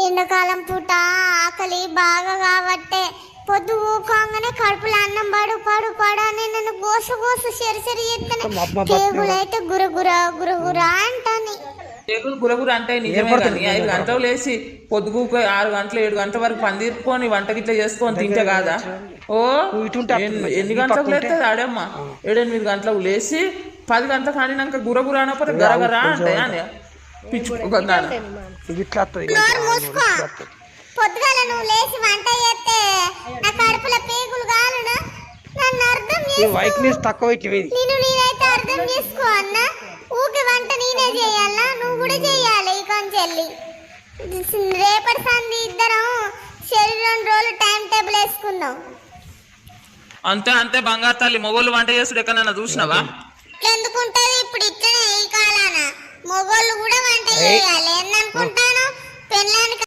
ఎండాకాలం పూట ఆకలి బాగా కాబట్టే పొద్దు ఊకంగానే కడుపులో అన్నం పడు పడు పడు అని నన్ను గోస గోస సరి చేస్తాను. కేగులైతే గురగుర గురగుర అంటాని. కేకులు గురగుర అంటే నిజమే కానీ 5 గంటలు లేచి పొద్దుకు 6 గంటలు 7 గంటల వరకు పని తీర్చుకొని వంట గిట్ల చేసుకొని తింటే కాదా? ఓ ఎన్ని గంటలకు లేస్తుంది ఆడమ్మా? 7-8 గంటలకు లేచి 10 గంటలకు ఆడినాక గురగుర అనకపోతే గరగరా అంటే పిచ్చుకుందా? పొద్దుగాల నువ్వు లేచి వంట చేస్తే నా కడుపులో పేగులు కాలునా? నన్ను అర్థం నేనైతే అర్థం చేసుకో అన్న. ఊకే వంట నేనే చేయాలా? నువ్వు కూడా చేయాలి. ఈ కొంచెల్లి రేపటి సంది ఇద్దరం 2 రోజులు టైం టేబుల్ వేసుకుందాం. అంతే అంతే బంగారు తల్లి. మొగోళ్ళు వంట చేసుడు ఎక్కడన్నా చూసినావా? ఎందుకుంటది ఇప్పుడు ఇట్లనే ఈ కాలాన మొగోళ్ళు కూడా వంట చేయాలి. ఏందనుకుంటాను పెళ్ళానికి